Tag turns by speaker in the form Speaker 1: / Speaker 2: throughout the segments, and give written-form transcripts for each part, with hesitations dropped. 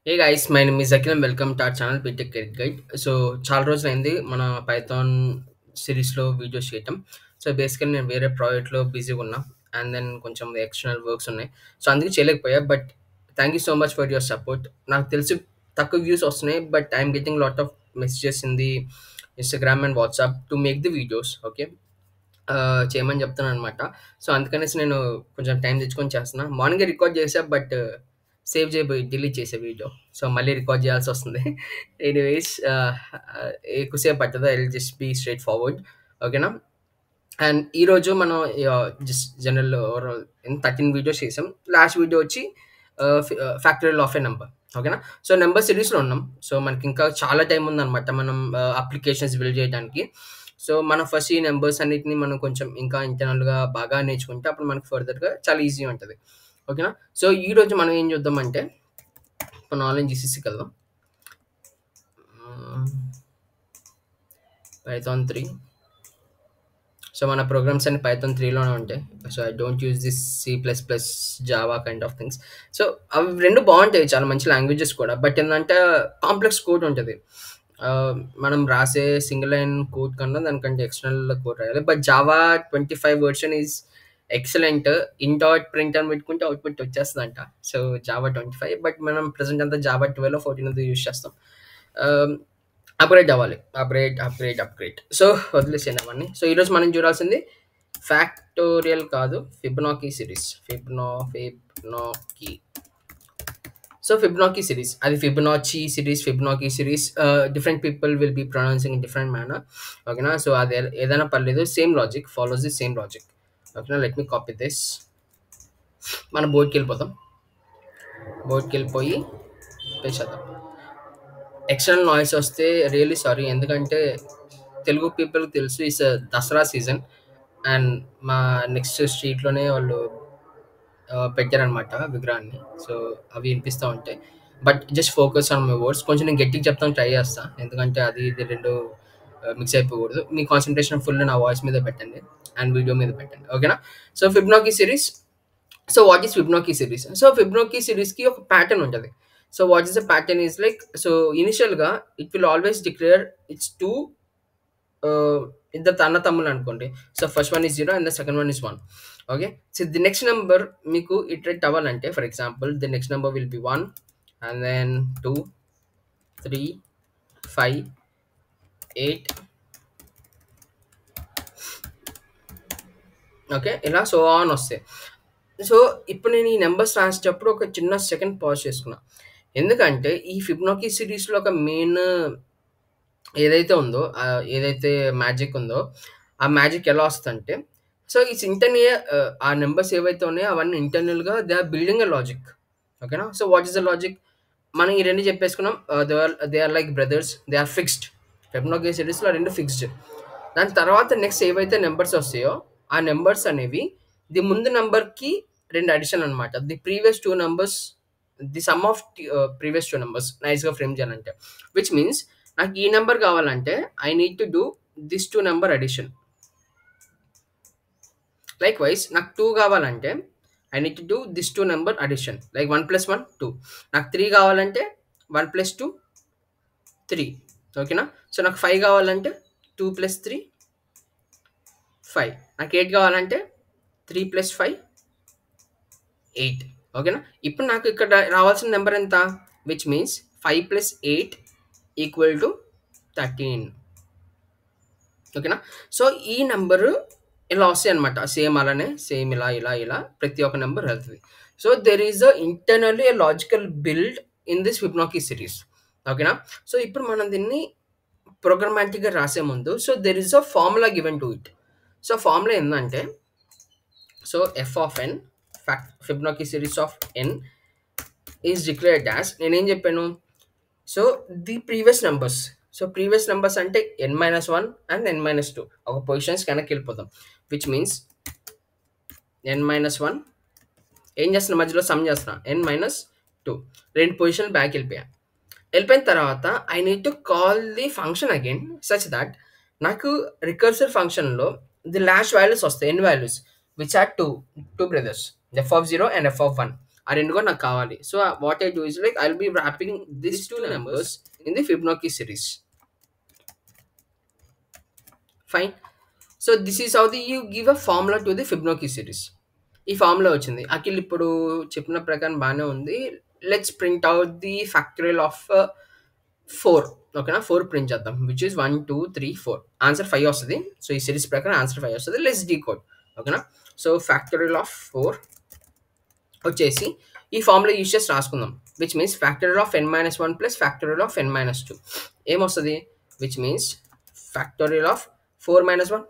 Speaker 1: Hey guys, my name is Akhil and welcome to our channel BTech Career Guide. So చాలా రోజులైంది మన Python సిరీస్లో videos చేయటం. So basically నేను వేరే ప్రాజెక్ట్లో బిజీగా ఉన్నా అండ్ దెన్ కొంచెం ఎక్స్టర్నల్ వర్క్స్ ఉన్నాయి. సో అందుకే చేయలేకపోయా. But thank you so much for your support. నాకు తెలిసి తక్కువ వ్యూస్ వస్తున్నాయి, but I'm getting lot of messages in the Instagram and WhatsApp to make the videos. Okay, చేయమని చెప్తున్నాననమాట. సో అందుకనేసి నేను కొంచెం టైం తెచ్చుకొని చేస్తున్నా. మార్నింగే రికార్డ్ చేశా, బట్ సేవ్ చేయబోయి డిలీట్ చేసే వీడియో. సో మళ్ళీ రికార్డ్ చేయాల్సొస్తుంది. ఎనీవేస్ ఎక్కువసేపు పట్టదు. I will just be straightforward. ఓకేనా? అండ్ ఈరోజు మనం జస్ట్ జనరల్ ఓవరాల్ 13 వీడియోస్ చేసాం. లాస్ట్ వీడియో వచ్చి ఫ్యాక్టరియల్ ఆఫ్ ఏ నెంబర్. ఓకేనా? సో నెంబర్ సిరీస్‌లో ఉన్నాం. సో మనకి ఇంకా చాలా టైం ఉందనమాట మనం అప్లికేషన్స్ బిల్డ్ చేయడానికి. సో మనం ఫస్ట్ ఈ నంబర్స్ అన్నిటిని మనం కొంచెం ఇంకా ఇంటర్నల్‌గా బాగా నేర్చుకుంటే అప్పుడు మనకు ఫర్దర్‌గా చాలా ఈజీగా ఉంటది. ఓకేనా? సో ఈరోజు మనం ఏం చూద్దామంటే ఇప్పుడు ఆన్‌లైన్ జీసీసీకి వెళ్దాం. పైథాన్ 3. సో మన ప్రోగ్రామ్స్ అన్ని పైథాన్ 3లోనే ఉంటాయి. So I don't use this C++, Java kind of things. So అవి 2 బావుంటాయి. చాలా మంచి లాంగ్వేజెస్ కూడా. బట్ ఏందంటే కాంప్లెక్స్ కోడ్ ఉంటది. మనం రాసే సింగిల్ లైన్ కోడ్ కన్నా దానికంటే ఎక్స్టర్నల్ కోడ్ రాయాలి. But Java 25 version is excellent. In dot print అని పెట్టుకుంటే అవుట్‌పుట్ వచ్చేస్తదంట. సో జావా 25, బట్ మనం ప్రెజెంట్ అంతా జావా 12 14 యూజ్ చేస్తాం. ఆహ్, అప్‌గ్రేడ్ అవ్వాలి. అప్‌గ్రేడ్. సో వదిలేసేయండి అవన్నీ. సో ఈరోజు మనం చూడాల్సింది ఫ్యాక్టోరియల్ కాదు, Fibonacci series. Fibonacci. So Fibonacci series. అది Fibonacci series. Different people will be pronouncing in different manner. ఓకేనా? సో అది ఏదైనా పర్లేదు. Same logic follows the same logic. ఓకేనా? Let me copy this. మన బోర్డ్‌కెళ్ళిపోతాం. బోర్డ్‌కెళ్ళిపోయి పేస్ట్ చేద్దాం. ఎక్స్టర్నల్ నాయిస్ వస్తే రియల్లీ సారీ. ఎందుకంటే తెలుగు పీపుల్‌కి తెలుసు ఇట్స్ దసరా సీజన్. అండ్ మా నెక్స్ట్ స్ట్రీట్‌లోనే వాళ్ళు పెట్టారనమాట విగ్రహాన్ని. సో అవి వినిపిస్తా ఉంటాయి. But just focus on my words. కొంచెం నేను గట్టిగా చెప్తానికి ట్రై చేస్తా. ఎందుకంటే అది ఇది 2 మిక్స్ అయిపోకూడదు. మీ కాన్సంట్రేషన్ ఫుల్ నా వాయిస్ మీద పెట్టండి అండ్ వీడియో మీద పెట్టండి. ఓకేనా? So Fibonacci series. So what is Fibonacci series? So Fibonacci సిరీస్‌కి ఒక ప్యాటర్న్ ఉంటది. So what is the pattern is like, so ఇనిషియల్‌గా it will always declare it's 2 ఇద్దరు అన్నతమ్ములు అనుకోండి. So first one is 0 and the second one is 1. Okay. So the next number మీకు iterate అవ్వాలంటే, for example the next number will be 1 and then 2, 3, 5, 8. Okay. ఇలా so on వస్తాయి. So ఇప్పుడు నేను ఈ నంబర్స్ రాసేటప్పుడు ఒక చిన్న సెకండ్ పాజ్ చేసుకున్నా. ఎందుకంటే ఈ ఫిబొనాకీ సిరీస్‌లో ఒక మెయిన్ ఏదైతే ఉందో, ఏదైతే మ్యాజిక్ ఉందో, ఆ మ్యాజిక్ ఎలా వస్తదంటే, సో ఇట్స్ ఆ నంబర్స్ ఏవైతే ఉన్నాయో అవన్నీ ఇంటర్నల్‌గా they are building a logic. ఓకేనా? So what is the logic? మనం ఈ 2 చెప్పేసుకున్నాం. They are like brothers. They are fixed. Fibonacci సిరీస్‌లో 2 ఫిక్స్డ్. దాని తర్వాత నెక్స్ట్ ఏవైతే నంబర్స్ వస్తాయో, ఆ నంబర్స్ అనేవి ది ముందు నంబర్‌కి 2 అడిషన్ అనమాట. The previous 2 numbers, the sum of previous 2 numbers నైస్‌గా ఫ్రేమ్ చేయాలంటే. విచ్ మీన్స్ నాకు ఈ నంబర్ కావాలంటే I need to do this 2 number addition. Likewise నాకు 2 కావాలంటే I need to do this 2 number addition. Like 1 + 1 2. నాకు 3 కావాలంటే 1 + 2 3. ఓకేనా? సో నాకు 5 కావాలంటే 2 + 3 5. నాకు 8 కావాలంటే 3 + 5 8. ఓకేనా? ఇప్పుడు నాకు ఇక్కడ రావాల్సిన నెంబర్ ఎంత? Which means 5 + 8 = 13. ఓకేనా? సో ఈ నంబరు ఇలా వస్తాయన్నమాట. సేమ్ అలానే సేమ్ ఇలా ప్రతి ఒక్క నంబర్ వెళ్తది. So there is internally a logical build in this Fibonacci series. ఓకేనా? సో ఇప్పుడు మనం దీన్ని ప్రోగ్రామాటిక్‌గా రాసే ముందు, so there is a formula given to it. So formula ఏందంటే, so F of N, Fibonacci series of N is declared as, నేనేం చెప్పాను? So the previous numbers. So previous numbers అంటే n-1 అండ్ n-2. ఒక positions వెనక్కి వెళ్ళిపోతాం. Which means n-1 ఏం చేస్తున్నా, మధ్యలో సమ్ చేస్తున్నా, n-2 2 పొజిషన్లు బ్యాక్ వెళ్ళిపోయా. వెళ్ళిపోయిన తర్వాత I need to call the function again such that నాకు రికర్సివ్ ఫంక్షన్లో ది లాస్ట్ వాల్యూస్ వస్తాయి, N values which are two brothers, f of 0 and f of 1. ఆ రెండు కూడా నాకు కావాలి. So what I do is like I will be wrapping this two numbers in the Fibonacci series. Fine. So this is how you give a formula to the Fibonacci series. ఈ formula వచ్చింది. అఖిల్ ఇప్పుడు చెప్పిన ప్రకారం బాగానే ఉంది. Let's print out the factorial of 4. ఓకేనా, 4 print చేద్దాం, which is 1 2 3 4. Answer 5 వస్తుంది. సో ఈ సిరీస్ ప్రకారం ఆన్సర్ 5 వస్తుంది. Let's decode. ఓకేనా, సో ఫ్యాక్టరియల్ ఆఫ్ 4 వచ్చేసి ఈ ఫార్ములా యూజ్ చేసి రాసుకుందాం, which means factorial of n-1 plus factorial of n-2 ఏమొస్తుంది, which means factorial of 4 - 1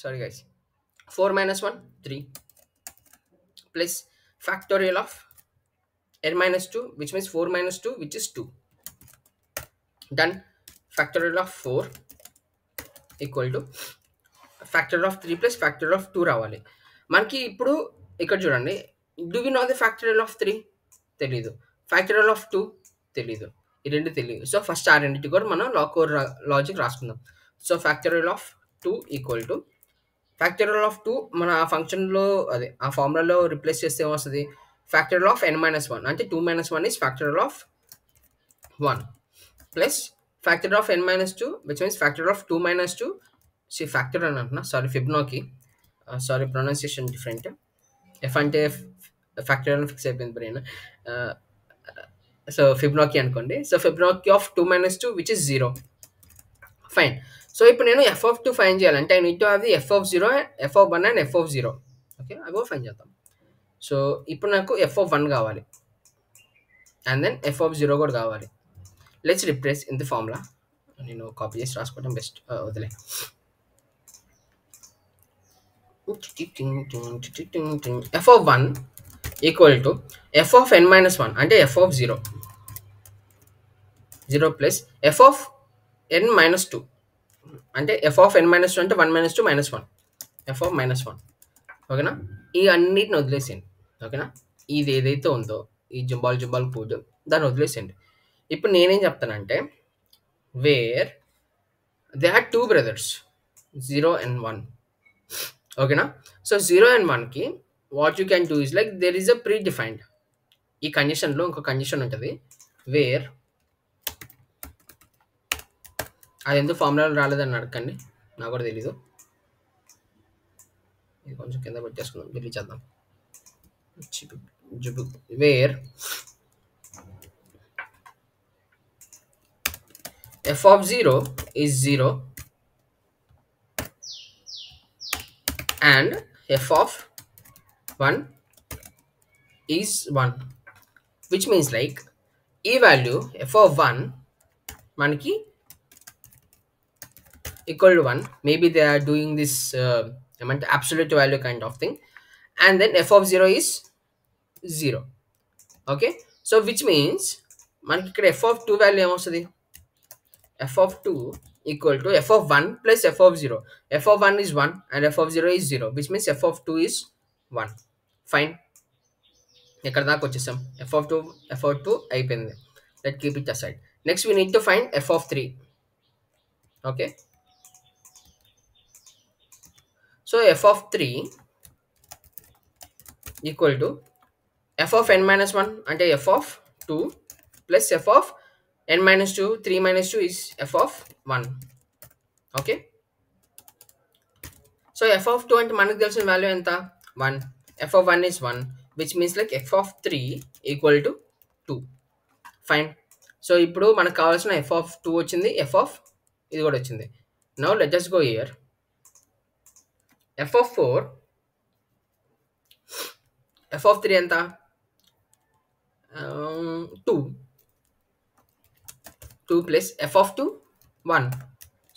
Speaker 1: sorry guys 4 - 1 3 plus factorial of n-2 which means 4 - 2 which is 2. Done. Factorial of 4 equal to factorial of 3 plus factorial of 2 రావాలి మనకి. ఇప్పుడు ఇక్కడ చూడండి, do we know the factorial of 3? తెలీదు. factorial of 2 తెలీదు. ఈ రెండు తెలియదు. సో ఫస్ట్ ఆ రెండింటి కూడా మనం లాజిక్ రాసుకుందాం. So factorial of 2 equal to factorial of 2 మన ఆ ఫంక్షన్లో అదే ఆ ఫార్ములాలో రిప్లేస్ చేస్తే ఏమొస్తుంది, ఫ్యాక్టరియల్ ఆఫ్ n-1 అంటే 2 - 1 is factorial of 1 plus factorial of n-2 which means factorial of 2 - 2. see factorial అని అంటున్నా, sorry Fibonacci, sorry pronunciation different. F అంటే ఫ్యాక్టరియల్ ఫిక్స్ అయిపోయింది బ్రెయిన్. సో ఫిబొనాకీ అనుకోండి. So Fibonacci of 2 - 2 which is 0. Fine. So ఇప్పుడు నేను F of 2 fine చేయాలంటే I need to have the F of 0, F of 1 and f of 0. Okay, అవి fine చేద్దాం. So ఇప్పుడు నాకు ఎఫ్ ఆఫ్ 1 కావాలి అండ్ దెన్ ఎఫ్ ఆఫ్ 0 కూడా కావాలి. Let's replace in the formula. నేను కాపీ చేసి రాసుకోవడం బెస్ట్, వదిలే. F of 1 equal to F of n-1 అంటే F of 0 plus F of n-2 అంటే ఎఫ్ ఆఫ్ n-2 అంటే 1 - 2 - 1, ఎఫ్ ఆఫ్ -1. ఓకేనా, ఈ అన్నిటిని వదిలేసేయండి. ఓకేనా, ఇది ఏదైతే ఉందో ఈ జుంబాల్ పూడ్ దాన్ని వదిలేసేయండి. ఇప్పుడు నేనేం చెప్తానంటే where they are 2 brothers 0 and 1. ఓకేనా, సో 0 and 1కి what you can do is like there is a predefined. ఈ కండిషన్లో ఇంకో కండిషన్ ఉంటుంది వేర్, అది ఎందుకు ఫార్ములాలో రాలేదని అడగండి, నాకు కూడా తెలీదు. ఇది కొంచెం కింద పెట్టేసుకుందాం, డిలీట్ చేద్దాం. Where f of 0 is 0 and f of 1 is 1, which means like ఈ వాల్యూ f of 1 మనకి equal to 1. maybe they are doing this ఏమంటే absolute value kind of thing, and then f of 0 is 0. okay, so which means మనకి ఇక్కడ f of 2 value ఏమొస్తుంది, f of 2 equal to f of 1 plus f of 0. f of 1 is 1 and f of 0 is 0, which means f of 2 is 1. fine. ఇక్కడ దాకా వచ్చేసాం. f of 2 అయిపోయింది. let keep it aside. next we need to find f of 3. okay, so f of 3 equal to f of n-1 అంటే f of 2 plus f of n-2. 3 - 2 is f of 1. okay, so f of 2 అంటే మనకు తెలిసిన value ఎంత, 1. f of 1 is 1, which means like f of 3 equal to 2. fine. So ఇప్పుడు మనకు కావాల్సిన f of 2 వచ్చింది, f of ఇది కూడా వచ్చింది. now let us go here. f of 4, f of 3 ఎంత, 2 plus f of 2 1.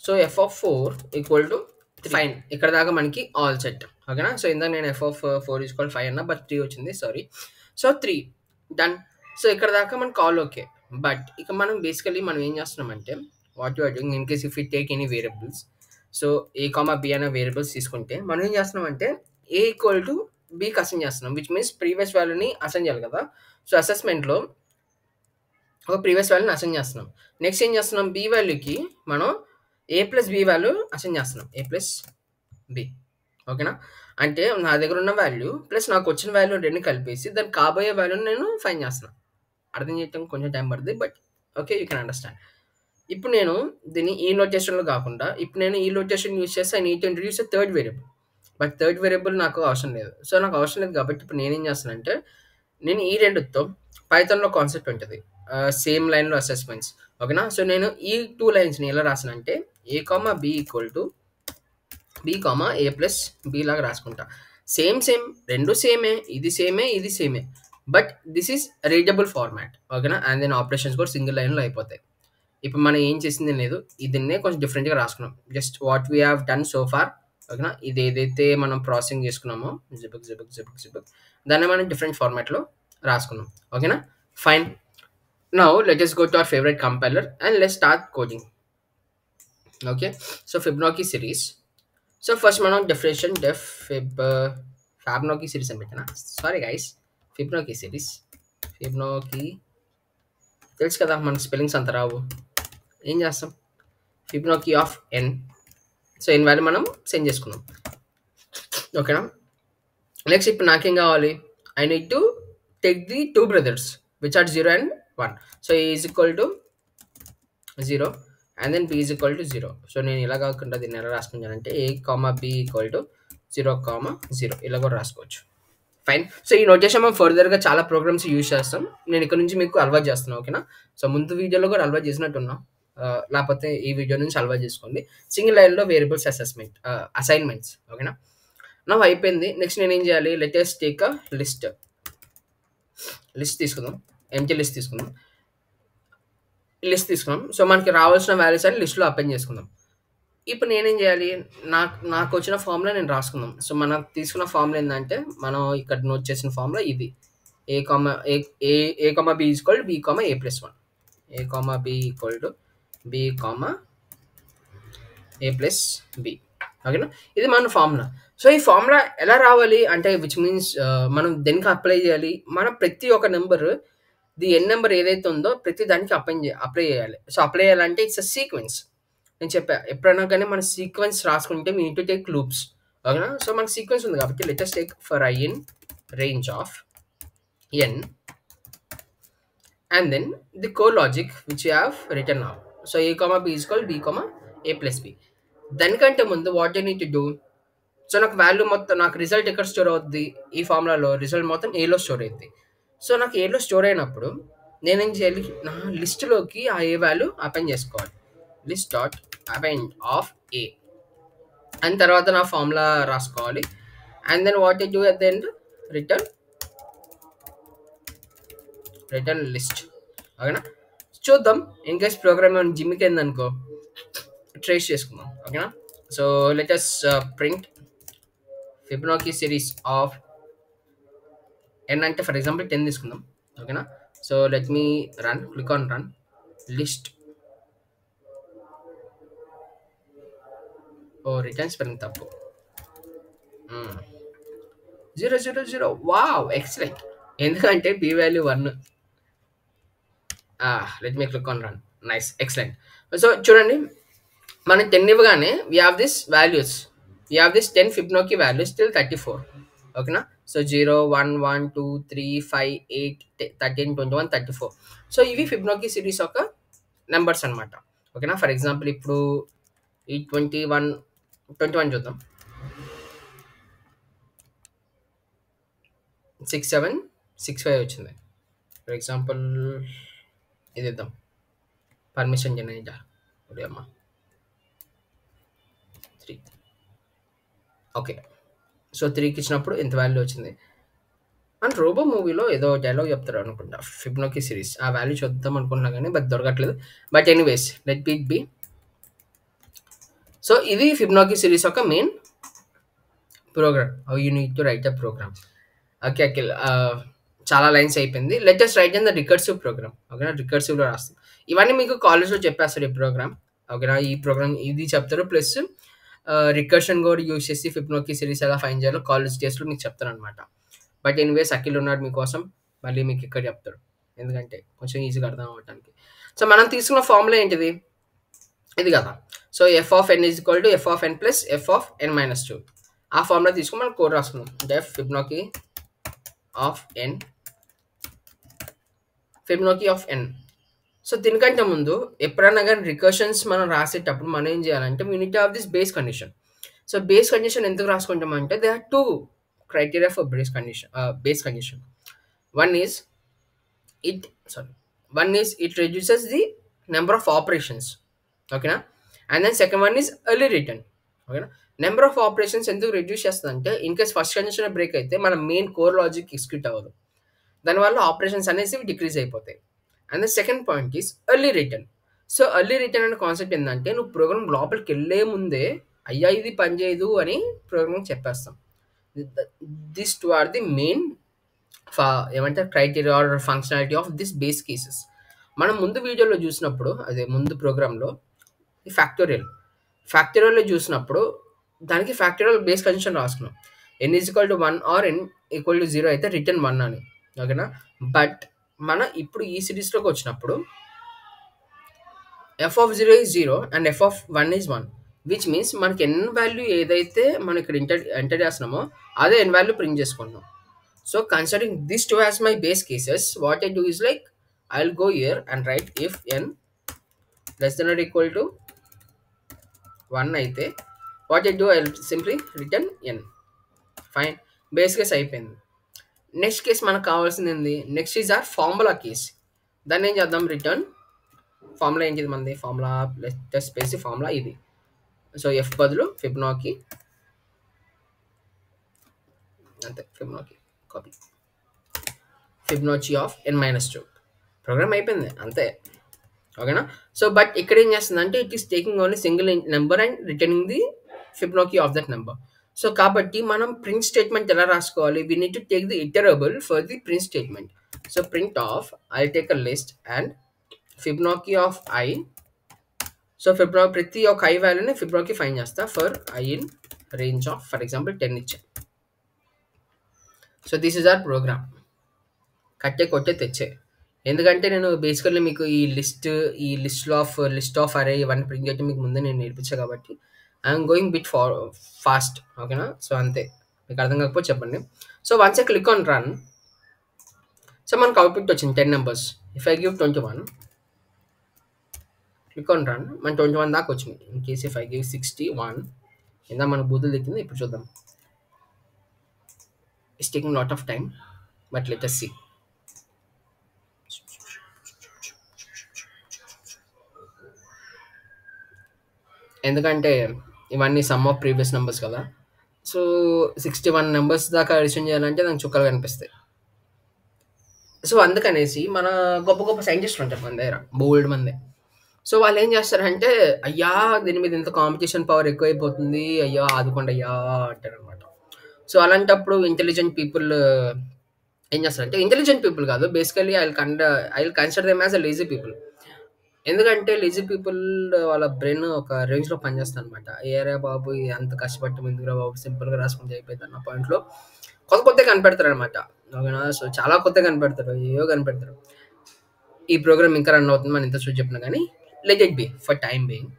Speaker 1: So f of 4 equal to 3. Fine, ఇక్కడ దాకా మనకి ఆల్ సెట్. ఓకేనా, సో ఇందాక నేను f of 4 is equal 5 అన్నా, బట్ 3 వచ్చింది, సారీ. So 3 done. సో ఇక్కడ దాకా మనకు ఆల్ ఓకే. బట్ ఇక మనం బేసికలీ మనం ఏం చేస్తున్నామంటే what you are doing in case if you take any variables. So a, b అనే వేరియబుల్స్ తీసుకుంటే మనం ఏం చేస్తున్నామంటే a ఈక్వల్ టు bకి అసైన్ చేస్తున్నాం, విచ్ మీన్స్ ప్రీవియస్ వాల్యూని అసైన్ చేయాలి కదా. సో అసెస్మెంట్లో ఒక ప్రీవియస్ వాల్యూని అసైన్ చేస్తున్నాం. నెక్స్ట్ ఏం చేస్తున్నాం, b వాల్యూకి మనం a plus b value assign చేస్తున్నాం, a ప్లస్ b. ఓకేనా, అంటే నా దగ్గర ఉన్న వాల్యూ ప్లస్ నాకు వచ్చిన వాల్యూ 2 కలిపేసి దానికి కాబోయే వాల్యూని నేను ఫైండ్ చేస్తున్నా. అర్థం చేయడానికి కొంచెం టైం పడుతుంది. But okay, you can understand. ఇప్పుడు నేను దీన్ని ఈ నోటేషన్‌లో కాకుండా ఇప్పుడు నేను ఈ నోటేషన్ యూజ్ చేసి I need to introduce a third variable. But third variable నాకు అవసరం లేదు. సో, నాకు అవసరం లేదు కాబట్టి ఇప్పుడు నేనేం చేస్తానంటే నేను ఈ రెండితో పైథాన్‌లో కాన్సెప్ట్ ఉంటది. సేమ్ లైన్‌లో అసెస్మెంట్స్. ఓకేనా? సో, నేను ఈ 2 లైన్స్‌ని ఎలా రాసానంటే A, B equal to B, A plus B లాగా రాసుకుంటా. సేమ్ 2 సేమే. ఇది సేమే, ఇది సేమే. But this is readable format. ఓకేనా? అండ్ దెన్ ఆపరేషన్స్ కూడా సింగిల్ లైన్‌లో అయిపోతాయి. ఇప్పుడు మనం ఏం చేసింది లేదు. దీన్నే కొంచెం డిఫరెంట్‌గా రాసుకున్నాం. Just what we have done so far. ఓకేనా? ఇది ఏదైతే మనం ప్రాసెసింగ్ చేసుకున్నామో జిబక్ దాన్ని మనం డిఫరెంట్ ఫార్మాట్‌లో రాసుకున్నాం. ఓకేనా? Fine. Now let us go to our favorite compiler and let's start coding. Okay, so Fibonacci series. So first మనం డెఫినేషన్ ఫిబొనాకీ సిరీస్ అని పెట్టినా. Sorry guys, Fibonacci series. Fibonacci తెలుసు కదా, మనకు స్పెల్లింగ్స్ అంత రావు. ఏం చేస్తాం? Fibonacci of N. So n value మనం సెండ్ చేసుకున్నాం. ఓకేనా? నెక్స్ట్ ఇప్పుడు నాకేం కావాలి? I need to take the 2 brothers which are 0 and 1. So a is equal to 0 and then b is equal to 0. So నేను ఇలా కాకుండా దీన్ని ఎలా రాసుకుంటానంటే ఏ, బి ఈక్వల్ టు 0, 0 ఇలా కూడా రాసుకోవచ్చు. ఫైన్. సో ఈ నోటేషన్ మనం ఫర్దర్గా చాలా ప్రోగ్రామ్స్ యూజ్ చేస్తాం. నేను ఇక్కడ నుంచి మీకు అలవాటు చేస్తున్నాను. ఓకేనా? సో ముందు వీడియోలో కూడా అలవాటు చేసినట్టున్నాం. లేకపోతే ఈ వీడియో నుంచి అలవాటు చేసుకోండి. సింగిల్ లైన్లో వేరియబుల్స్ అసైన్మెంట్స్. ఓకేనా? నా అయిపోయింది. నెక్స్ట్ నేను ఏం చేయాలి? Let us take a list తీసుకుందాం. ఎంటీ లిస్ట్ తీసుకున్నాం. సో మనకి రావాల్సిన వాల్యూస్ అని లిస్ట్లో అపెండ్ చేసుకుందాం. ఇప్పుడు నేనేం చేయాలి? నాకు వచ్చిన ఫార్ములా నేను రాసుకుందాం. సో మనం తీసుకున్న ఫార్ములా ఏంటంటే మనం ఇక్కడ నోట్ చేసిన ఫార్ములా ఇది. A, B equal B, A plus 1. A, B equal to B, A plus B. ఓకేనా? ఇది మన ఫార్ములా. సో ఈ ఫార్ములా ఎలా రావాలి అంటే విచ్ మీన్స్ మనం దేనికి అప్లై చేయాలి? మనం ప్రతి ఒక్క నెంబర్ ది ఎన్ నెంబర్ ఏదైతే ఉందో ప్రతి దానికి అప్లై చేయాలి. సో అప్లై చేయాలంటే ఇట్స్ అ సీక్వెన్స్. నేను చెప్పా, ఎప్పుడైనా కానీ మన సీక్వెన్స్ రాసుకుంటే మీ నీడ్ టు టేక్ లూప్స్. ఓకేనా? సో మనకు సీక్వెన్స్ ఉంది కాబట్టి let us take for I in range of n and then the core logic which you have return now. So a, B equal B, A plus b. దానికంటే ముందు what you need to do? So నాకు value మొత్తం, నాకు result ఎక్కడ store అవుద్ది? ఈ ఫార్ములాలో result మొత్తం ఏలో స్టోర్ అవుద్ది. సో నాకు ఏలో స్టోర్ అయినప్పుడు నేనేం చేయాలి? నా లిస్టులోకి ఆ ఏ వాల్యూ అపెండ్ చేసుకోవాలి. List dot append of a and తర్వాత నా ఫార్ములా రాసుకోవాలి. And then what you do at the end? Return list. ఓకేనా? చూద్దాం. ఇన్ కేస్ ప్రోగ్రామ్ ఏమైనా జిమ్కి అయిందనుకో ట్రేస్ చేసుకుందాం. ఓకేనా? So let us print Fibonacci series of N అంటే ఫర్ ఎగ్జాంపుల్ 10 తీసుకుందాం. ఓకేనా? So let me click on run list. Return spelling తప్పు. 000. Wow, excellent. ఎందుకంటే B value 1. Let me click on run. Nice, excellent. So చూడండి, మనం 10 ఇవ్వగానే we have this values. We have this 10 Fibonacci values till 34. ఓకేనా? So 0, 1, 1, 2, 3, 5, 8, 13, 21, 34. So ఇవి Fibonacci series యొక్క numbers అనమాట. ఓకేనా? ఫర్ ఎగ్జాంపుల్ ఇప్పుడు ఈ 21 చూద్దాం. 6765 వచ్చింది. ఫర్ ఎగ్జాంపుల్ ఇది ఇద్దాం. పర్మిషన్ జనరేట్ అమ్మా 3. ఓకే, సో 3కి ఇచ్చినప్పుడు ఎంత వాల్యూ వచ్చింది? అండ్ రోబో మూవీలో ఏదో డైలాగ్ చెప్తారు అనుకుంటా, ఫిబొనాకీ సిరీస్. ఆ వాల్యూ చూద్దాం అనుకున్నా కానీ బట్ దొరకట్లేదు. But anyways let it be. So ఇది ఫిబొనాకీ సిరీస్ యొక్క main program. You need to write a program. Okay Akhil, చాలా లైన్స్ అయిపోయింది. Let us write in the recursive program. ఓకేనా? రికర్సివ్లో రాస్తాం. ఇవన్నీ మీకు కాలేజ్లో చెప్పేస్తారు ఈ ప్రోగ్రామ్. ఓకేనా? ఈ ప్రోగ్రామ్ ఇది చెప్తారు. ప్లస్ రికర్షన్ కూడా యూజ్ చేసి ఫిబొనాకీ సిరీస్ ఎలా ఫైండ్ చేయాలో కాలేజ్ డేస్లో మీకు చెప్తారు అనమాట. బట్ ఎనీవేస్ అఖిల్ ఉన్నాడు మీకోసం, మళ్ళీ మీకు ఇక్కడ చెప్తాడు, ఎందుకంటే కొంచెం ఈజీగా అర్థం అవ్వడానికి. సో మనం తీసుకున్న ఫార్ములా ఏంటిది? ఇది కదా. So F of N is equal to F of N plus F of N minus 2. ఆ ఫార్ములా తీసుకొని మనం కోడ్ రాసుకుందాం. Def of Fibonacci of N. So దీనికంటే ముందు ఎప్పుడైనా కానీ రికర్షన్స్ మనం రాసేటప్పుడు మనం ఏం చేయాలంటే we need to have this base condition. So base condition ఎందుకు రాసుకుంటామంటే they are two criteria for base condition. One is it sorry one is it reduces the number of operations, ఓకేనా. And then second one is early return, ఓకేనా. Number of operations ఎందుకు reduce చేస్తుందంటే in case first condition break అయితే మన main core logic execute అవ్వదు, దానివల్ల operations అనేసి decrease అయిపోతాయి. And the second point is early return. So early return అనే కాన్సెప్ట్ ఏంటంటే నువ్వు ప్రోగ్రామ్ లోపలికి వెళ్ళే ముందే అయ్యా ఇది పని చేయదు అని ప్రోగ్రామ్ చెప్పేస్తాం. This two are the main ఏమంటారు criteria or functionality of this base cases. మనం ముందు వీడియోలో చూసినప్పుడు అదే ముందు ప్రోగ్రాంలో ఈ ఫ్యాక్టోరియల్లో చూసినప్పుడు దానికి ఫ్యాక్టోరియల్ బేస్ కండిషన్ రాసుకున్నాం. N is equal to 1 or N equal to 0 అయితే రిటర్న్ 1 అని, ఓకేనా. బట్ మన ఇప్పుడు ఈ సిరీస్లోకి వచ్చినప్పుడు f of 0 is 0 and f of 1 is 1, which means మనకి ఎన్ వాల్యూ ఏదైతే మనం ఇక్కడ ఎంటర్ చేస్తున్నామో అదే ఎన్ వాల్యూ ప్రింట్ చేసుకుంటున్నాం. So considering this two as my base cases what I do is like I will go here and write if n less than or equal to 1 అయితే what I do I simply return n. Fine, base case అయిపోయింది. Next case మనకు కావాల్సింది ఏంది, next is our formula case. దాన్ని ఏం చేద్దాం, return formula ఏంటి మనది, ఫార్ములా ప్లస్ స్పేస్ ఫార్ములా ఇది. సో ఎఫ్ బదులు ఫిబొనాకీ, అంతే Fibonacci copy Fibonacci of n-2. Program అయిపోయింది అంతే, ఓకేనా. సో బట్ ఇక్కడ ఏం చేస్తుంది అంటే it is taking only single number and returning the Fibonacci of that number. So కాబట్టి మనం ప్రింట్ స్టేట్మెంట్ ఎలా రాసుకోవాలి, we need to take the iterable for the print statement. So print of I take a list and Fibonacci of i. So ప్రతి ఒక్క i వాల్యూని Fibonacci find చేస్తా for I in range of for example 10 ఇచ్చా. So this is our program, కట్టే కొట్టే తెచ్చే. ఎందుకంటే నేను బేసికల్లీ మీకు ఈ లిస్ట్ ఆఫ్ అరే ఇవన్నీ ప్రింట్ చేయడం మీకు ముందే నేను నేర్పించాను కాబట్టి ఐఎమ్ గోయింగ్ బిట్ ఫాస్ట్, ఓకేనా. సో అంతే, మీకు అర్థం కాకపోతే చెప్పండి. So once I click on run, so మనకు అవుట్పుట్ వచ్చింది 10 numbers. If I give 21, click on run, మన 21 దాకా వచ్చింది. In case if I give 61, ఇందా మన బూతులు తెచ్చింది, ఇప్పుడు చూద్దాం. It's taking lot of time but let us see. ఎందుకంటే ఇవన్నీ సమ్ ఆఫ్ ప్రీవియస్ నెంబర్స్ కదా. సో 61 నెంబర్స్ దాకా అడిషన్ చేయాలంటే దానికి చుక్కలు కనిపిస్తాయి. సో అందుకనేసి మన గొప్ప గొప్ప సైంటిస్టులు ఉంటారు మన దగ్గర, బోల్డ్ మంది. సో వాళ్ళు ఏం చేస్తారంటే అయ్యా దీని మీద ఇంత కాంపిటీషన్ పవర్ ఎక్కువైపోతుంది, అయ్యా ఆదుకోండి అయ్యా అంటారు అనమాట. సో అలాంటప్పుడు ఇంటెలిజెంట్ పీపుల్ ఏం చేస్తారంటే, ఇంటెలిజెంట్ పీపుల్ కాదు basically I will consider them as a lazy people. ఎందుకంటే లేజీ పీపుల్ వాళ్ళ బ్రెయిన్ ఒక రేంజ్లో పనిచేస్తుంది అనమాట. ఏరే బాబు అంత కష్టపడటం ఎందుకురా బాబు, సింపుల్గా రాసుకుంటే అయిపోయింది అన్న పాయింట్లో కొత్త కనిపెడతారు అనమాట, ఓకేనా. సో చాలా కొత్తగా కనిపెడతారు, ఏవో కనిపెడతారు. ఈ ప్రోగ్రామ్ ఇంకా రన్ అవుతుంది మనం ఇంత చూసి చెప్పినా కానీ let it B for time being,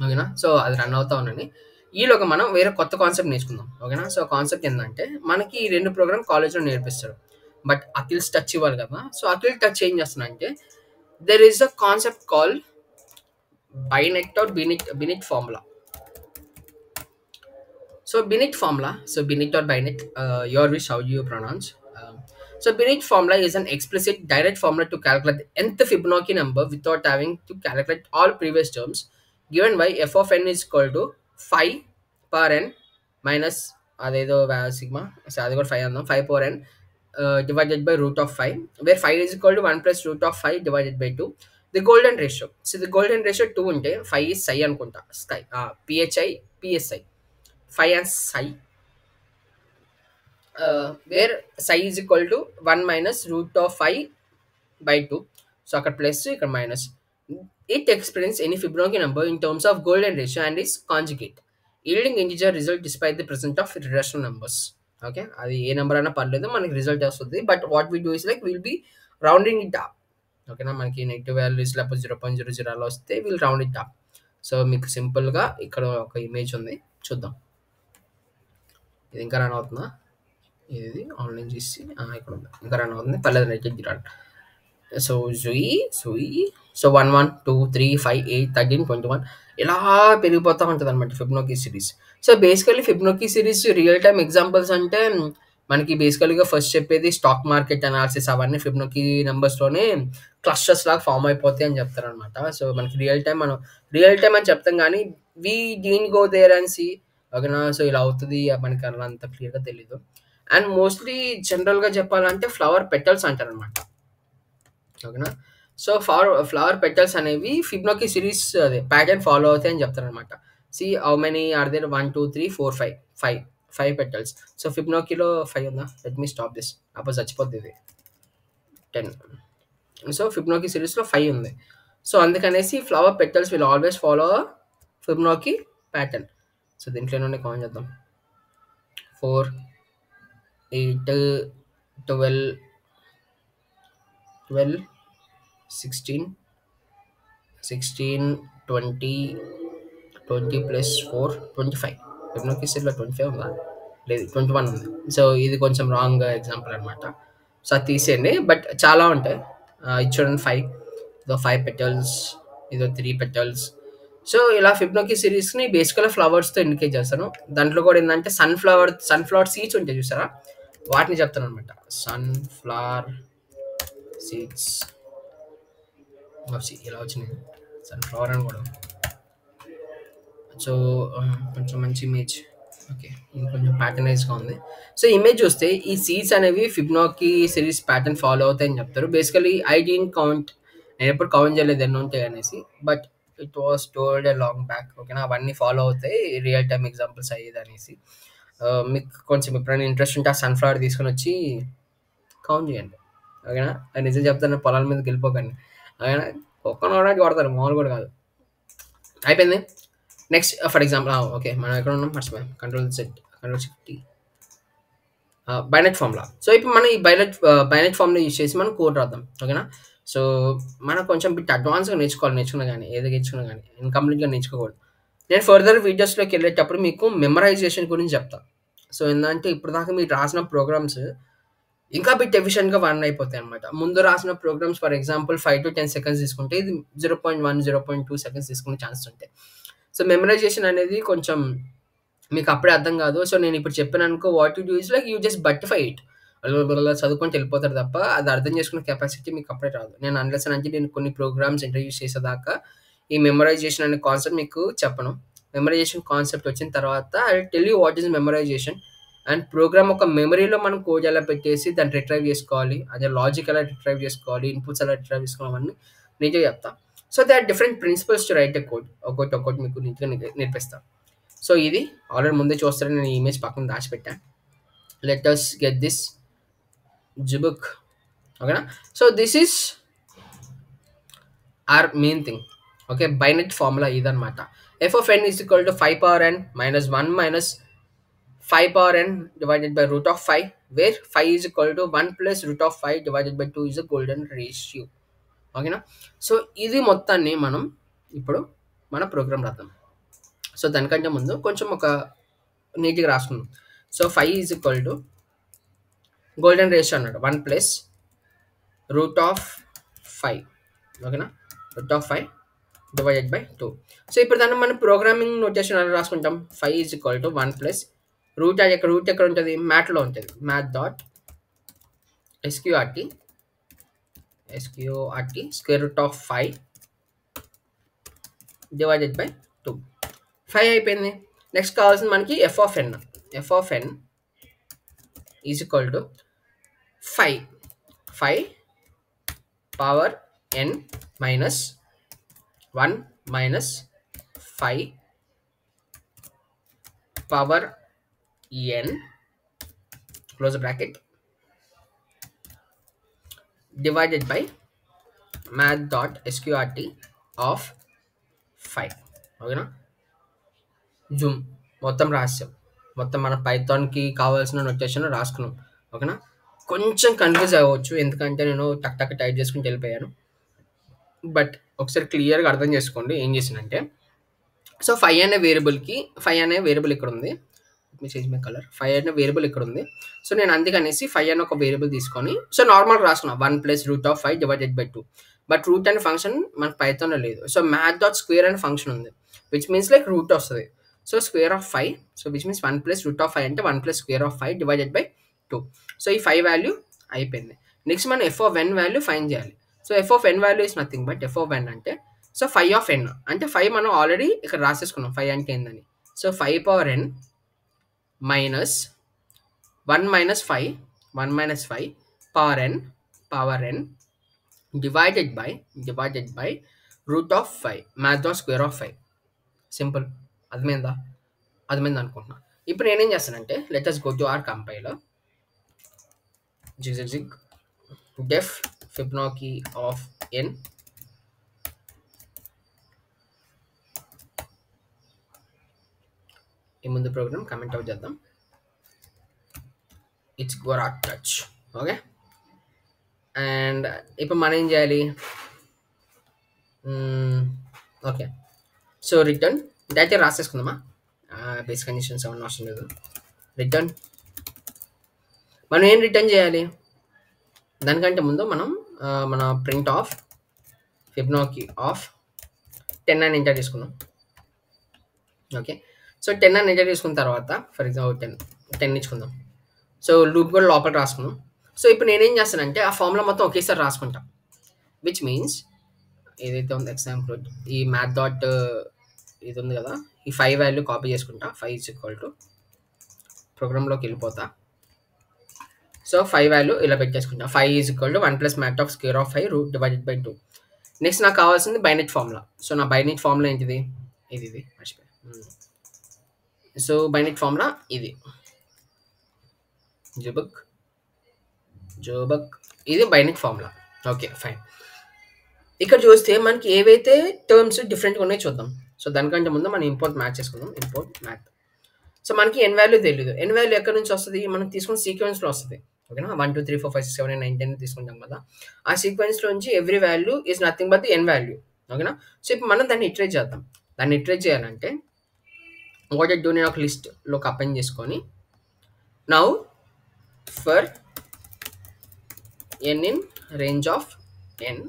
Speaker 1: ఓకేనా. సో అది రన్ అవుతా ఉన్నాను. ఈలోగా మనం వేరే కొత్త కాన్సెప్ట్ నేర్చుకుందాం, ఓకేనా. సో కాన్సెప్ట్ ఏంటంటే మనకి ఈ 2 ప్రోగ్రామ్ కాలేజ్లో నేర్పిస్తారు, బట్ అఖిల్స్ టచ్ ఇవ్వాలి కదా. సో అఖిల్ టచ్ ఏం చేస్తున్నా అంటే there is a concept called Binet or Binet formula. So Binet formula, so Binet or Binet, your wish how you pronounce. So Binet formula is an explicit direct formula to calculate the nth Fibonacci number without having to calculate all previous terms, given by f of n is equal to phi per n minus అదేదో sigma, so అది కూడా 5 అందాం, 5 power n divided by root of 5, where 5 is equal to 1 plus root of 5 divided by 2. The golden ratio. So the golden ratio 2 ఉంటే 5 is psi అనుకుంటా, sky phi 5 and psi, where psi is equal to 1 minus root of 5 by 2. So అక్కడ plus ఇక్కడ minus. It express any Fibonacci number in terms of golden ratio and is conjugate yielding integer result despite the present of irrational numbers. Okay, అది ఏ నెంబర్ అయినా పర్లేదు, మనకి రిజల్ట్ వస్తుంది. But what we do is like will be rounding it up, ఓకేనా. మనకి నెగిటివ్ వాల్యూస్ లేకపోతే 0.00 అలా వస్తే will round it up. So మీకు సింపుల్గా ఇక్కడ ఒక ఇమేజ్ ఉంది, చూద్దాం. ఇది ఇంకా రన్ అవుతుందా? ఇది ఆన్లైన్ చేసి ఇక్కడ ఉంది, ఇంకా రన్ అవుతుంది, పర్లేదు రైట్ రన్. సో జుయి సో 1 1 2 3 5 8 13 21 ఇలా పెరిగిపోతా ఉంటుంది అనమాట Fibonacci series. So basically Fibonacci series real time examples అంటే మనకి బేసికల్గా ఫస్ట్ చెప్పేది స్టాక్ మార్కెట్ అనాలిసిస్, అవన్నీ ఫిబ్నోకి నెంబర్స్లోనే క్లస్టర్స్ లాగా ఫామ్ అయిపోతాయి అని చెప్తారనమాట. సో మనకి రియల్ టైమ్ అని చెప్తాం కానీ వి డీన్ గో దేర్ అని సి, ఓకేనా. సో ఇలా అవుతుంది మనకి అలా అంత క్లియర్గా తెలీదు. అండ్ మోస్ట్లీ జనరల్గా చెప్పాలంటే ఫ్లవర్ పెటల్స్ అంటారనమాట, ఓకేనా. సో ఫ్లవర్ పెటల్స్ అనేవి ఫిబ్నోకి సిరీస్ అదే ప్యాటర్న్ ఫాలో అవుతాయి అని చెప్తారనమాట. See how many are there 1 2 3 4 5 5 5 petals. So ఫిబ్నోకిలో 5 ఉందా? లెట్ మీ స్టాప్ దిస్, అప్పుడు చచ్చిపోద్ది ఇది 10. సో ఫిబ్నోకి సిరీస్లో 5 ఉంది. సో అందుకనేసి flower petals will always follow Fibonacci pattern. So దీంట్లో నుండి కామెంట్ చేద్దాం. 4 8 12 12 16 16 20 20 ప్లస్ 4 25. ఫిబ్నోకి సిరీస్లో 25 ఉందా? లేదు, 21 ఉంది. సో ఇది కొంచెం రాంగ్ ఎగ్జాంపుల్ అనమాట. సో అది తీసేయండి, బట్ చాలా ఉంటాయి. ఇది చూడండి 5, ఇదో 5 పెటల్స్, ఇదో 3 పెటల్స్. సో ఇలా ఫిబ్నోకి సిరీస్ని బేసికల్గా ఫ్లవర్స్తో ఇండికేట్ చేస్తాను. దాంట్లో కూడా ఏంటంటే సన్ఫ్లవర్ సీడ్స్ ఉంటాయి చూసారా, వాటిని చెప్తాను అనమాట. సన్ఫ్లవర్ సీడ్స్ ఇలా వచ్చినాయి, సన్ఫ్లవర్ అని కూడా. సో కొంచెం మంచి ఇమేజ్, ఓకే, ఇది కొంచెం ప్యాటర్నైజ్గా ఉంది. సో ఇమేజ్ చూస్తే ఈ సీడ్స్ అనేవి ఫిబ్నోకి సిరీస్ ప్యాటర్న్ ఫాలో అవుతాయని చెప్తారు. బేసికలీ ఐ డీన్ కౌంట్, నేను ఎప్పుడు కౌంట్ చేయలేదు ఎన్ని ఉంటాయి అనేసి, but it was told a long back, ఓకేనా. అవన్నీ ఫాలో అవుతాయి రియల్ టైమ్ ఎగ్జాంపుల్స్ అయ్యేది అనేసి. మీకు కొంచెం ఎప్పుడైనా ఇంట్రెస్ట్ ఉంటే ఆ సన్ఫ్లవర్ తీసుకొని వచ్చి కౌంట్ చేయండి, ఓకేనా. అది నిజం చెప్తాను, పొలాల మీదకి వెళ్ళిపోకండి, ఓకేనా. ఒక్క నోడానికి వాడతారు, మామూలు కూడా కాదు. అయిపోయింది. నెక్స్ట్ ఫర్ ఎగ్జాంపుల్ ఓకే, మనం ఎక్కడ ఉన్నాం మర్చిపోయాం. Control shift T, Binet formula. So ఇప్పుడు మనం ఈ బైనెట్ ఫార్ములా యూజ్ చేసి మనం కోడ్ రాద్దాం, ఓకేనా. సో మనం కొంచెం బిట్ అడ్వాన్స్గా నేర్చుకున్నా కానీ ఏదో నేర్చుకున్నా కానీ ఇన్కంప్లీట్గా నేర్చుకోకూడదు. నేను ఫర్దర్ వీడియోస్లోకి వెళ్ళేటప్పుడు మీకు మెమరైజేషన్ గురించి చెప్తాను. సో ఏంటంటే ఇప్పుడు దాకా మీరు రాసిన ప్రోగ్రామ్స్ ఇంకా బిట్ ఎఫిషియెంట్గా రన్ అయిపోతాయి అనమాట. ముందు రాసిన programmes for example 5 to 10 seconds తీసుకుంటే ఇది 0.1 0.2 seconds తీసుకునే ఛాన్సెస్ ఉంటాయి. సో మెమరైజేషన్ అనేది కొంచెం మీకు అప్పుడే అర్థం కాదు. సో నేను ఇప్పుడు చెప్పాను అనుకో, what you do is like you just బట్టిఫై ఇట్, చదువుకుంటూ వెళ్ళిపోతారు తప్ప అది అర్థం చేసుకునే కెపాసిటీ మీకు అప్పుడే రాదు. నేను అన్లెస్ అంటే నేను కొన్ని ప్రోగ్రామ్స్ ఇంట్రడ్యూస్ చేసేదాకా ఈ మెమరైజేషన్ అనే కాన్సెప్ట్ మీకు చెప్పను. మెమరైజేషన్ కాన్సెప్ట్ వచ్చిన తర్వాత I tell you what is memorisation, and program ఒక మెమరీలో మనం కోడ్ ఎలా పెట్టేసి దాన్ని రిట్రైవ్ చేసుకోవాలి, అదే లాజిక్ ఎలా రిట్రైవ్ చేసుకోవాలి, ఇన్పుట్స్ ఎలా రిట్రైవ్ చేసుకోవాలి, అవన్నీ నీట్గా చెప్తా. So they are different principles to write a code, ఒక్కొక్కటి మీకు నీట్గా నేర్పిస్తాను. సో ఇది ఆల్రెడీ ముందే చూస్తారని నేను ఇమేజ్ పక్కన దాచిపెట్టాను. లెట్ us get this జిబుక్, ఓకేనా. So this is our main thing, okay. Binet formula ఇదనమాట. f of n is equal to 5 power n minus 1 minus 5 power n divided by root of 5, where 5 is equal to 1 plus root of 5 divided by 2 is a golden ratio, ఓకేనా. So ఇది మొత్తాన్ని మనం ఇప్పుడు మన programme రాద్దాం. So దానికంటే ముందు కొంచెం ఒక నీట్గా రాసుకుందాం. So 5 is equal to golden ratio అన్నాడు, 1 ప్లస్ రూట్ ఆఫ్ 5, ఓకేనా. Root of 5 divided by 2. So ఇప్పుడు దాన్ని మనం ప్రోగ్రామింగ్ నోటేషన్ ఎలా రాసుకుంటాం, 5 is equal to 1 plus root ఎక్కడ ఉంటుంది, మ్యాట్లో ఉంటుంది, math dot SQRT square root of 5 divided by 2. 5 అయిపోయింది. నెక్స్ట్ కావాల్సింది మనకి F of N is equal to 5 power N minus 1 minus 5 power n close bracket divided by math dot sqrt of 5, ఓకేనా. Zoom మొత్తం రాసాం, మొత్తం మన పైథాన్కి కావాల్సిన నొటేషన్ రాసుకున్నాం, ఓకేనా. కొంచెం కన్ఫ్యూజ్ అవ్వచ్చు ఎందుకంటే నేను టక్ టైప్ చేసుకుంటూ వెళ్ళిపోయాను, బట్ ఒకసారి క్లియర్గా అర్థం చేసుకోండి ఏం చేసినంటే. సో 5 అనే వేరియబుల్ ఇక్కడ ఉంది, మీ చేంజ్ మై కలర్ 5 అనే వేరియబుల్ ఇక్కడ ఉంది. సో నేను అందుకనేసి 5 అని ఒక వేరియబుల్ తీసుకొని సో నార్మల్ రాసుకున్నా 1 plus root of 5 divided by 2. But root అనే ఫంక్షన్ మనకు పైథాన్లో లేదు. సో మ్యాథ్ డాట్ స్క్వేర్ అనే ఫంక్షన్ ఉంది విచ్ మీన్స్ లైక్ రూట్ వస్తుంది. So square of 5 so which means 1 plus root of 5 అంటే 1 plus square of 5 divided by 2. So ఈ 5 value అయిపోయింది. నెక్స్ట్ మనం F of N value find చేయాలి. So F of N value is nothing but F of N అంటే so 5 of N అంటే 5 మనం already ఇక్కడ రాసేసుకున్నాం 5 అంటే ఏందని. So 5 power N minus 1 minus 5 power n divided by root of 5 math dot square of 5. Simple. అర్థమైంది అనుకుంటున్నా. ఇప్పుడు నేనేం చేస్తానంటే let us go to our compiler. gzig def fibonacci of n ఈ ముందు ప్రోగ్రామ్ కమెంట్ అవుట్ చేద్దాం. ఇట్స్ గోరాట్ touch. Okay, and ఇప్పుడు మనం ఏం చేయాలి? ఓకే, సో రిటర్న్ డైరెక్ట్గా రాసేసుకుందామా? బేస్ కండిషన్స్ ఏమన్నా అవసరం లేదు. రిటర్న్ మనం ఏం రిటర్న్ చేయాలి? దానికంటే ముందు మనం మన ప్రింట్ ఆఫ్ ఫిబొనాచి ఆఫ్ 10 అని ఎంటర్ చేసుకుందాం. ఓకే, సో 10 అని ఎంటర్ చేసుకున్న తర్వాత ఫర్ ఎగ్జాంపుల్ 10 ఇచ్చుకుందాం. సో లూప్ కూడా లోపల రాసుకుందాం. సో ఇప్పుడు నేనేం చేస్తానంటే ఆ ఫార్ములా మొత్తం ఒకేసారి రాసుకుంటాం. విచ్ మీన్స్ ఏదైతే ఉంది ఎగ్జాంపుల్ ఈ మ్యాథ్ డాట్ ఇది ఉంది కదా, ఈ 5 వాల్యూ కాపీ చేసుకుంటా. 5 ఈజ్ ఈక్వల్ టు ప్రోగ్రామ్లోకి వెళ్ళిపోతా. సో 5 వాల్యూ ఇలా పెట్టేసుకుంటా. 5 is equal to 1 plus math dot square of 5 root divided by 2. Next నాకు కావాల్సింది బైనెట్ ఫార్ములా. సో నా బైనెట్ ఫార్ములా ఏంటిది? ఇది మర్చిపోయా. సో బైనెట్ ఫార్ములా ఇది జోబక్ ఇది బైనెట్ ఫార్ములా. Okay fine. ఇక్కడ చూస్తే మనకి ఏవైతే టర్మ్స్ డిఫరెంట్గా ఉన్నాయో చూద్దాం. సో దానికంటే ముందు మనం ఇంపోర్ట్ మ్యాథ్ చేసుకుందాం. Import math. సో మనకి ఎన్ వాల్యూ తెలియదు. ఎన్ వాల్యూ ఎక్కడి నుంచి వస్తుంది? మనం తీసుకున్న సీక్వెన్స్లో వస్తుంది. ఓకేనా, 1 2 3 4 5 6 7 8 9 10 తీసుకుంటాం కదా, ఆ సీక్వెన్స్లో నుంచి every value is nothing but the n value. ఓకేనా, సో ఇప్పుడు మనం దాన్ని ఇటరేట్ చేద్దాం. దాన్ని ఇటరేట్ చేయాలంటే వాట్ ఐ డూ, నేను ఒక లిస్ట్లోకి అపెండ్ చేసుకొని now for N in range of N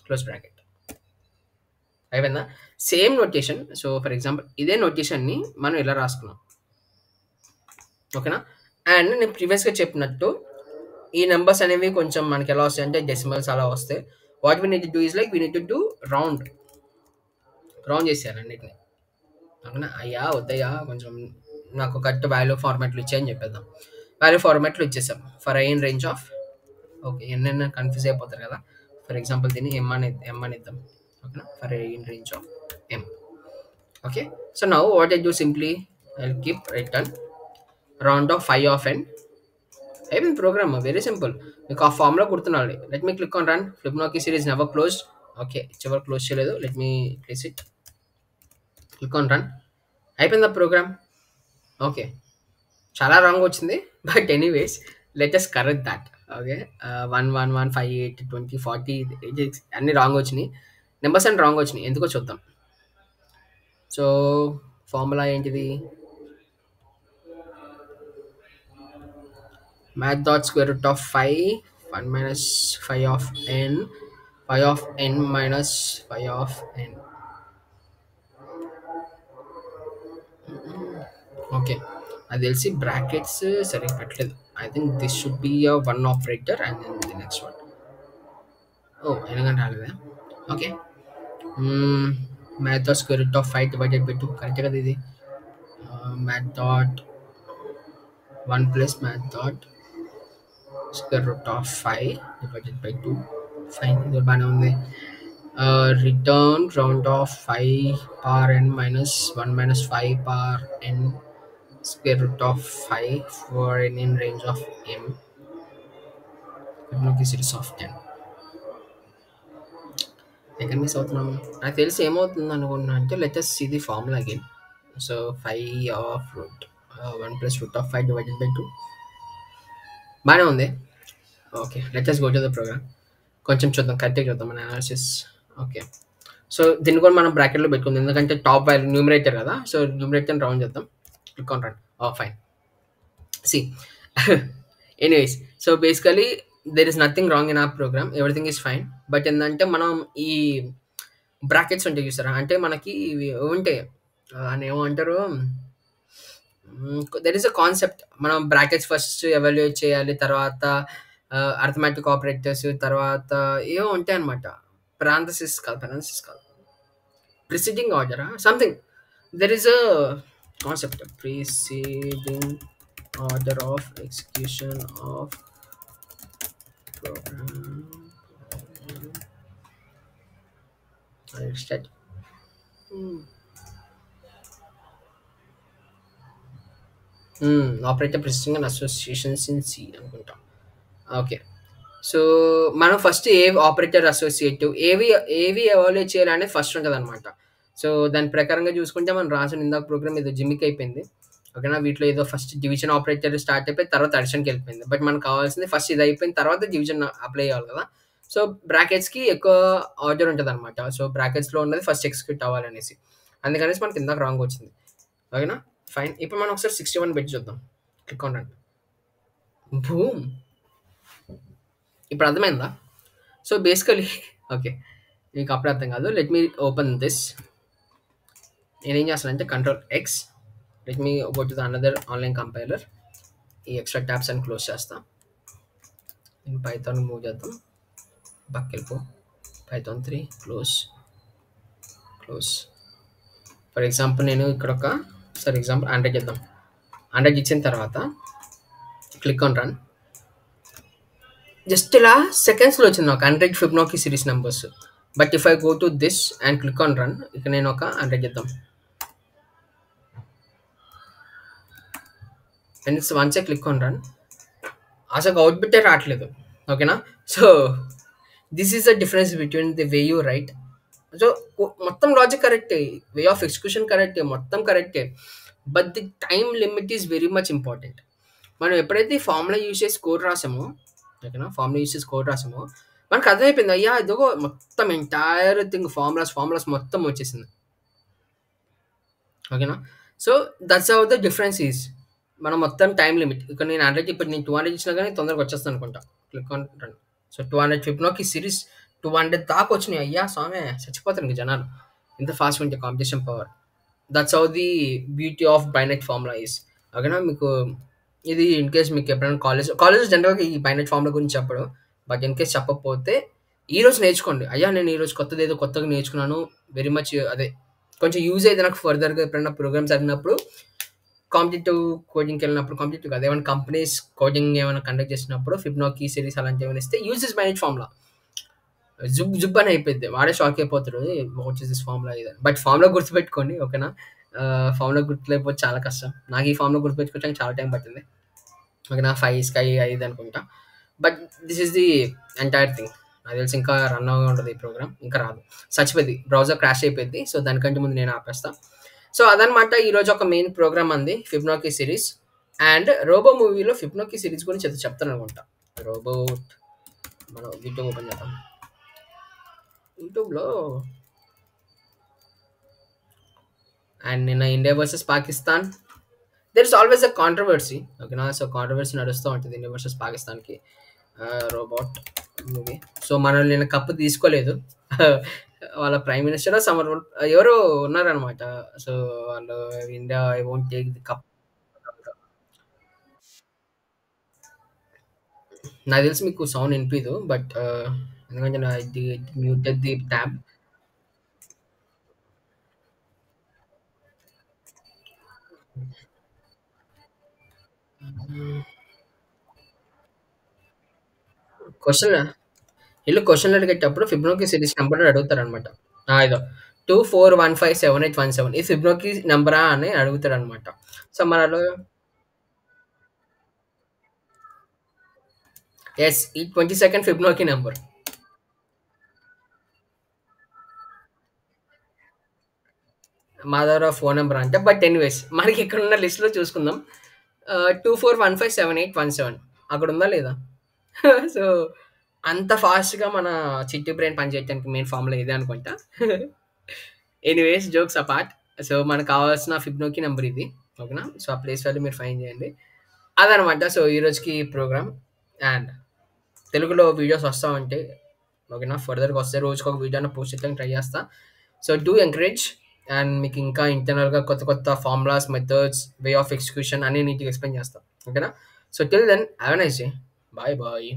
Speaker 1: close bracket. అయిపోయిందా? Same notation. So for example ఇదే నోటేషన్ని మనం ఇలా రాసుకున్నాం. ఓకేనా, అండ్ నేను ప్రీవియస్గా చెప్పినట్టు ఈ నెంబర్స్ అనేవి కొంచెం మనకి ఎలా వస్తాయి అంటే డెసిమల్స్ అలా వస్తాయి. What we need to do is like we need to do round చేసేయాలి అన్నిటిని. ఓకేనా, వద్దయ్యా కొంచెం నాకు కరెక్ట్ వాల్యూ ఫార్మాట్లు ఇచ్చాయని చెప్పేద్దాం. వాల్యూ ఫార్మాట్లు ఇచ్చేసాం for I in range of. Okay, ఎన్నైనా కన్ఫ్యూజ్ అయిపోతారు కదా. ఫర్ ఎగ్జాంపుల్ దీన్ని ఎం అని ఇద్దాం. ఓకేనా, for I in range of M. Okay, so now what I do simply I keep return round of 5 of N. అయిపోయింది ప్రోగ్రామ్. Very simple. మీకు ఆ ఫార్ములా గుర్తుండాలి. Let me click on run. Fibonacci series never closed. Okay, చివరి close చేయలేదు. Let me place it. Click on run. అయిపోయిందా programme? Okay, చాలా wrong వచ్చింది but anyways let us correct that. Okay, 1 1 1 5 8 20 40 అన్ని wrong వచ్చినాయి. నెంబర్స్ అన్ని wrong వచ్చినాయి. ఎందుకో చూద్దాం. సో ఫార్ములా ఏంటిది? math dot square root of 5 1 minus 5 of n minus 5 of n. Okay, అది తెలిసి బ్రాకెట్స్ సరిగ్గా పెట్టలేదు. I think this should be a 1 operator and then the next one. ఎందుకంటే రాలేదా? Okay, math dot square root of 5 divided by 2 correct కదా ఇది. math dot 1 plus math dot square root of 5 divided by 2. Fine, ఇది బాగానే ఉంది. Return round of 5 power n minus 1 minus 5 power n square root of 5 for n in range of m. Fibonacci series of 10. ఎక్కడ miss అవుతున్నాము? నాకు తెలిసి ఏమవుతుంది అనుకున్నా అంటే let us see the formula again. So 5 of root 1 plus root of 5 divided by 2 బాగానే ఉంది. Okay, let us go to the program. కొంచెం చూద్దాం, కరెక్ట్గా చూద్దాం మన అనాలిసిస్. ఓకే, సో దీన్ని కూడా మనం బ్రాకెట్లో పెట్టుకుందాం ఎందుకంటే టాప్ వాల్యూ న్యూమరేటర్ కదా. సో న్యూమరేటర్ రౌండ్ చేద్దాం. Click on run. Oh, fine. See, anyways, so basically there is nothing wrong in our program. Everything is fine. But ఏందంటే మనం ఈ బ్రాకెట్స్ ఉంటాయి చూసారా? అంటే మనకి ఇవి ఉంటాయి. దాన్నేమో అంటారు, దెర్ ఈస్ అ కాన్సెప్ట్. మనం బ్రాకెట్స్ ఫస్ట్ ఎవాల్యుయేట్ చేయాలి. తర్వాత అర్థమెటిక్ ఆపరేటర్స్, తర్వాత ఏవో ఉంటాయన్నమాట. పారాంథసిస్ కాదు. ప్రిసీడింగ్ ఆర్డరా? Something. There is a concept. Preceding order of execution of program. I'll start. Operator precision and associations in C అనుకుంటా. ఓకే. సో మనం ఫస్ట్ ఏ ఆపరేటర్ అసోసియేటివ్ ఏవి ఎవాల్యుయేట్ చేయాలనేది ఫస్ట్ ఉంటదనమాట. సో దాని ప్రకారంగా చూసుకుంటే మనం రాసిన ఇందాక ప్రోగ్రామ్ ఏదో జిమ్మిక్ అయిపోయింది. ఓకేనా? వీటిలో ఏదో ఫస్ట్ డివిజన్ ఆపరేటర్ స్టార్ట్ అయిపోయి తర్వాత అడిషన్‌కి వెళ్ళిపోయింది. బట్ మనకు కావాల్సింది ఫస్ట్ ఇది అయిపోయిన తర్వాత డివిజన్ అప్లై చేయాలి కదా! సో బ్రాకెట్స్‌కి ఎక్కువ ఆర్డర్ ఉంటదనమాట. సో బ్రాకెట్స్‌లో ఉన్నది ఫస్ట్ ఎగ్జిక్యూట్ అవ్వాలనేసి. అందుకనేసి మనకి ఇందాక రాంగ్ వచ్చింది. ఓకేనా? ఫైన్. ఇప్పుడు మనం ఒకసారి 61 బిట్ చూద్దాం. Click on run. బూమ్! ఇప్పుడు అర్థమైందా? So basically okay. మీకు అప్పుడే అర్థం కాదు. Let me open this. నేనేం చేస్తానంటే control X. Let me go to the another online compiler. ఈ ఎక్స్ట్రా ట్యాబ్స్ అని క్లోజ్ చేస్తా. నేను పైథాన్ మూవ్ చేద్దాం. పక్కకెళ్ళిపో. Python 3 close. ఫర్ ఎగ్జాంపుల్ నేను ఇక్కడ ఒక ఎగ్జాంపుల్ 100 ఇద్దాం. 100 ఇచ్చిన తర్వాత క్లిక్ ఆన్ రన్. జస్ట్ ఇలా సెకండ్స్‌లో వచ్చింది నాకు 100 Fibonacci series numbers. But if I go to this and click on run, ఇక నేను ఒక 100 ఇద్దాం. And once I click on run, అసలు అవుట్‌పుట్టే రావట్లేదు. ఓకేనా? So this is the difference between the way you right. So మొత్తం లాజిక్ కరెక్టే, వే of execution కరెక్టే, మొత్తం కరెక్టే. But the time limit is very much important. మనం ఎప్పుడైతే ఫార్ములా యూజ్ చేసి కోడ్ రాసామో, ఓకేనా? ఫార్ములా యూజ్ చేసి కోడ్ రాసామో మనకు అర్థమైపోయింది. అయ్యా ఇదిగో మొత్తం ఎంటైర్ థింగ్ ఫార్ములాస్ మొత్తం వచ్చేసింది. ఓకేనా? So that's how the difference is. మనం మొత్తం టైమ్ లిమిట్ ఇక్కడ నేను 100 ఇప్పుడు నేను 200 ఇచ్చినా కానీ తొందరగా వచ్చేస్తాను అనుకుంటా. Click on run. So 200 Fibonacci series 200 దాకా వచ్చినాయి. అయ్యా స్వామి చచ్చిపోతారు ఇంక జనాలు, ఇంత ఫాస్ట్ ఉంటే competition power. That's how the beauty of Binet formula is. ఓకేనా? మీకు ఇది ఇన్ కేస్ మీకు ఎప్పుడైనా కాలేజ్ జనరల్గా ఈ బైనెట్ ఫార్ములా గురించి చెప్పడు. బట్ ఇన్ కేస్ చెప్పకపోతే ఈరోజు నేర్చుకోండి. అయ్యా నేను ఈరోజు కొత్తగా నేర్చుకున్నాను, వెరీ మచ్ అదే కొంచెం యూజ్ అయితే నాకు ఫర్దర్గా ఎప్పుడైనా ప్రోగ్రామ్స్ చదివినప్పుడు, కాంపిటేటివ్ కోడింగ్కి వెళ్ళినప్పుడు, కాంపిటేటివ్ కాదు ఏమైనా కంపెనీస్ కోడింగ్ ఏమైనా కండక్ట్ చేసినప్పుడు ఫిబొనాకీ సిరీస్ అలాంటివి ఏమైనా ఇస్తే యూజ్ దిస్ బైనెట్ ఫార్ములా. జుబ్ అని అయిపోద్ది. వాడే షాక్ అయిపోతాడు, వాట్ ఈస్ దిస్ ఫార్ములా ఇది. బట్ ఫార్ములా గుర్తుపెట్టుకోండి. ఓకేనా? ఫార్ములా గుర్తులేకపోతే చాలా కష్టం. నాకు ఈ ఫార్ములా గుర్తుపెట్టుకోవడానికి చాలా టైం పట్టింది. ఓకేనా? 5 స్కై 5 అనుకుంటా. But this is the entire thing. నాకు తెలిసి ఇంకా రన్ అవ్వగా ఉంటుంది ఈ ప్రోగ్రామ్, ఇంకా రాదు, చచ్చిపోయింది, బ్రౌజర్ క్రాష్ అయిపోయింది. సో దానికంటే ముందు నేను ఆపేస్తా. సో అదనమాట ఈరోజు ఒక మెయిన్ ప్రోగ్రామ్ అంది ఫిబొనాకీ సిరీస్. అండ్ రోబో మూవీలో ఫిబొనాకీ సిరీస్ గురించి అయితే చెప్తాను అనుకుంటా. రోబోట్ మనం యూట్యూబ్ ఓపెన్ చేద్దాం. యూట్యూబ్లో అండ్ నిన్న India versus Pakistan, there is always a controversy. ఓకేనా? సో కాంట్రవర్సీ నడుస్తూ ఉంటుంది ఇండియా వర్సెస్ పాకిస్తాన్కి. Robot movie. సో మనల్ని నిన్న కప్పు తీసుకోలేదు. వాళ్ళ ప్రైమ్ మినిస్టర్ సమర్ ఎవరో ఉన్నారనమాట. సో వాళ్ళు India I won't take the cup. నాకు తెలిసి మీకు సౌండ్ వినిపిదు. బట్ ఎందుకంటే నా ఇది మ్యూటెడ్ ది ట్యాబ్. క్వశ్చన్ వీళ్ళు క్వశ్చన్ అడిగేటప్పుడు ఫిబ్రవరి సిరీస్ నెంబర్ అడుగుతారనమాట. ఇదో 24157817 ఈ ఫిబ్రవరి నెంబరా అని అడుగుతారనమాట. సో మనలో ఎస్ ఈ 22nd ఫిబ్రవరి నెంబర్ మా దగ్గర ఫోన్ నెంబర్ అంటే. బట్ ఎనీవేస్ మనకి ఇక్కడ ఉన్న లిస్ట్లో చూసుకుందాం. 24157817 అక్కడ ఉందా లేదా? సో అంత ఫాస్ట్గా మన చిట్టి బ్రెయిన్ పనిచేయడానికి మెయిన్ ఫార్ములా ఇదే అనుకుంటా. Anyways jokes apart. సో మనకు కావాల్సిన ఫిబ్నోకి నెంబర్ ఇది. ఓకేనా? సో, ఆ ప్లేస్ వాల్యూ మీరు ఫైండ్ చేయండి. అదనమాట. సో, ఈ రోజుకి ప్రోగ్రామ్. అండ్ తెలుగులో వీడియోస్ వస్తా ఉంటాయి. ఓకేనా? ఫర్దర్‌గా వస్తే రోజుకొక వీడియో అన్నా పోస్ట్ చేయడానికి ట్రై చేస్తా. So, do encourage. అండ్ మీకు ఇంకా ఇంటర్నల్‌గా కొత్త కొత్త formulas, methods, way of execution అన్నీ నీట్‌గా ఎక్స్‌ప్లెయిన్ చేస్తా. ఓకేనా? So, till then have a nice day. Bye bye.